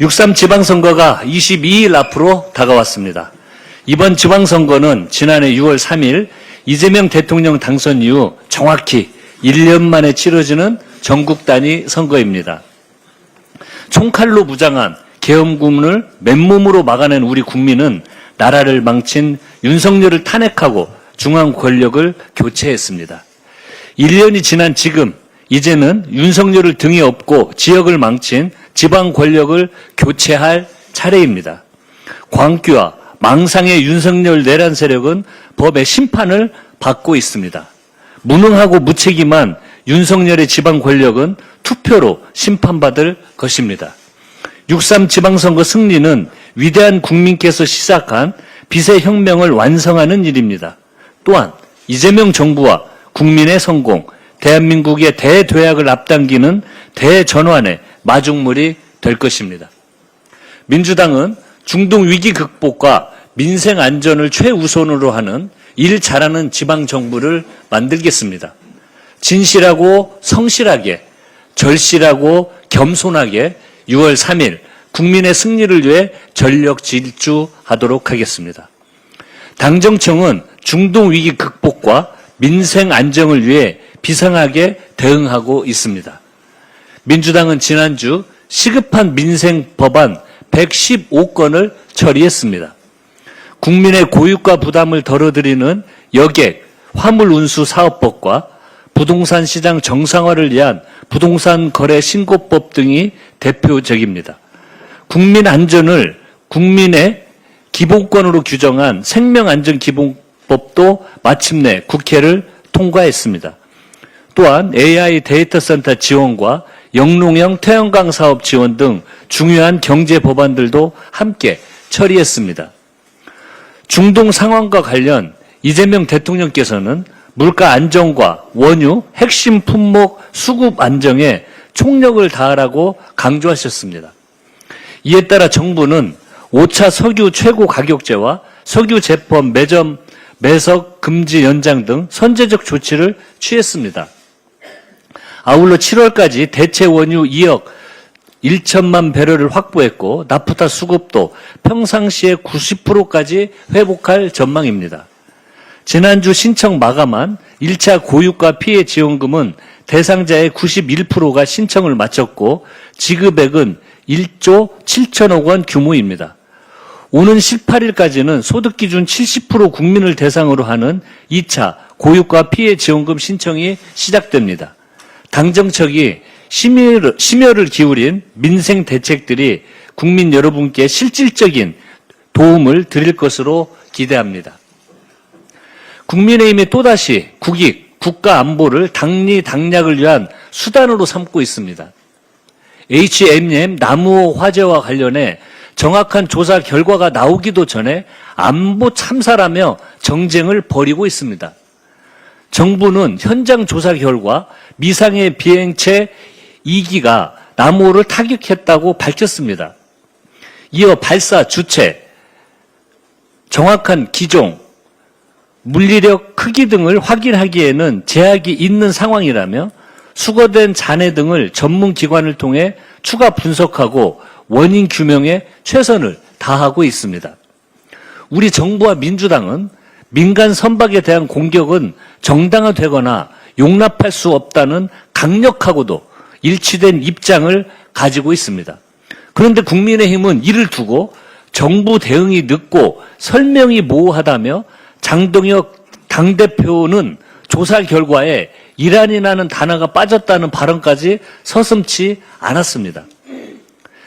6.3 지방선거가 22일 앞으로 다가왔습니다. 이번 지방선거는 지난해 6월 3일 이재명 대통령 당선 이후 정확히 1년 만에 치러지는 전국 단위 선거입니다. 총칼로 무장한 계엄군을 맨몸으로 막아낸 우리 국민은 나라를 망친 윤석열을 탄핵하고 중앙 권력을 교체했습니다. 1년이 지난 지금 이제는 윤석열을 등에 업고 지역을 망친 지방 권력을 교체할 차례입니다. 광기와 망상의 윤석열 내란 세력은 법의 심판을 받고 있습니다. 무능하고 무책임한 윤석열의 지방 권력은 투표로 심판받을 것입니다. 6.3 지방선거 승리는 위대한 국민께서 시작한 비세혁명을 완성하는 일입니다. 또한 이재명 정부와 국민의 성공, 대한민국의 대도약을 앞당기는 대전환의 마중물이 될 것입니다. 민주당은 중동 위기 극복과 민생 안전을 최우선으로 하는 일 잘하는 지방정부를 만들겠습니다. 진실하고 성실하게, 절실하고 겸손하게 6월 3일 국민의 승리를 위해 전력 질주하도록 하겠습니다. 당정청은 중동 위기 극복과 민생 안정을 위해 비상하게 대응하고 있습니다. 민주당은 지난주 시급한 민생 법안 115건을 처리했습니다. 국민의 고유가 부담을 덜어드리는 여객 화물운수 사업법과 부동산 시장 정상화를 위한 부동산 거래 신고법 등이 대표적입니다. 국민 안전을 국민의 기본권으로 규정한 생명안전기본법도 마침내 국회를 통과했습니다. 또한 AI 데이터 센터 지원과 영농형 태양광 사업 지원 등 중요한 경제 법안들도 함께 처리했습니다. 중동 상황과 관련 이재명 대통령께서는 물가 안정과 원유, 핵심 품목 수급 안정에 총력을 다하라고 강조하셨습니다. 이에 따라 정부는 5차 석유 최고 가격제와 석유 제품 매석 금지 연장 등 선제적 조치를 취했습니다. 아울러 7월까지 대체 원유 2억 1천만 배럴을 확보했고 나프타 수급도 평상시의 90%까지 회복할 전망입니다. 지난주 신청 마감한 1차 고유가 피해 지원금은 대상자의 91%가 신청을 마쳤고 지급액은 1조 7천억 원 규모입니다. 오는 18일까지는 소득기준 70% 국민을 대상으로 하는 2차 고유가 피해 지원금 신청이 시작됩니다. 당정청이 심혈을 기울인 민생 대책들이 국민 여러분께 실질적인 도움을 드릴 것으로 기대합니다. 국민의힘이 또다시 국익, 국가 안보를 당리당략을 위한 수단으로 삼고 있습니다. HMM 나무호 화재와 관련해 정확한 조사 결과가 나오기도 전에 안보 참사라며 정쟁을 벌이고 있습니다. 정부는 현장 조사 결과 미상의 비행체 2기가 나무호를 타격했다고 밝혔습니다. 이어 발사 주체, 정확한 기종, 물리력 크기 등을 확인하기에는 제약이 있는 상황이라며 수거된 잔해 등을 전문기관을 통해 추가 분석하고 원인 규명에 최선을 다하고 있습니다. 우리 정부와 민주당은 민간 선박에 대한 공격은 정당화되거나 용납할 수 없다는 강력하고도 일치된 입장을 가지고 있습니다. 그런데 국민의힘은 이를 두고 정부 대응이 늦고 설명이 모호하다며 장동혁 당대표는 조사 결과에 이란이라는 단어가 빠졌다는 발언까지 서슴지 않았습니다.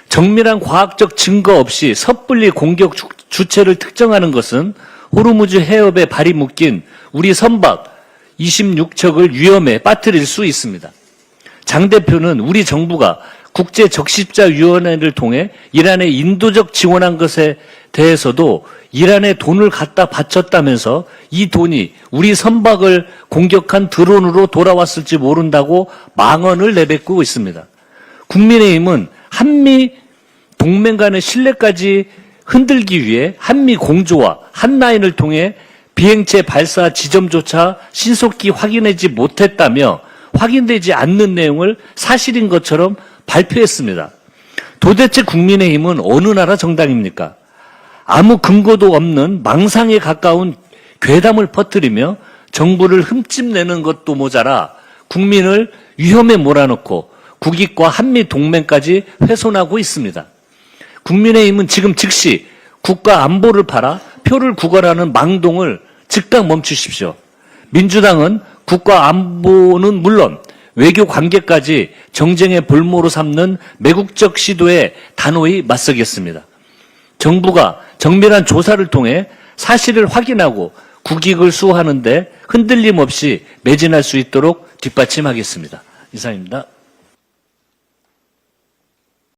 정밀한 과학적 증거 없이 섣불리 공격 주체를 특정하는 것은 호르무즈 해협에 발이 묶인 우리 선박 26척을 위험에 빠뜨릴 수 있습니다. 장 대표는 우리 정부가 국제적십자위원회를 통해 이란에 인도적 지원한 것에 대해서도 이란에 돈을 갖다 바쳤다면서 이 돈이 우리 선박을 공격한 드론으로 돌아왔을지 모른다고 망언을 내뱉고 있습니다. 국민의힘은 한미 동맹 간의 신뢰까지 흔들기 위해 한미 공조와 한라인을 통해 비행체 발사 지점조차 신속히 확인하지 못했다며 확인되지 않는 내용을 사실인 것처럼 발표했습니다. 도대체 국민의힘은 어느 나라 정당입니까? 아무 근거도 없는 망상에 가까운 괴담을 퍼뜨리며 정부를 흠집내는 것도 모자라 국민을 위험에 몰아넣고 국익과 한미 동맹까지 훼손하고 있습니다. 국민의힘은 지금 즉시 국가 안보를 팔아 표를 구걸하는 망동을 즉각 멈추십시오. 민주당은 국가 안보는 물론 외교 관계까지 정쟁의 볼모로 삼는 매국적 시도에 단호히 맞서겠습니다. 정부가 정밀한 조사를 통해 사실을 확인하고 국익을 수호하는 데 흔들림 없이 매진할 수 있도록 뒷받침하겠습니다. 이상입니다.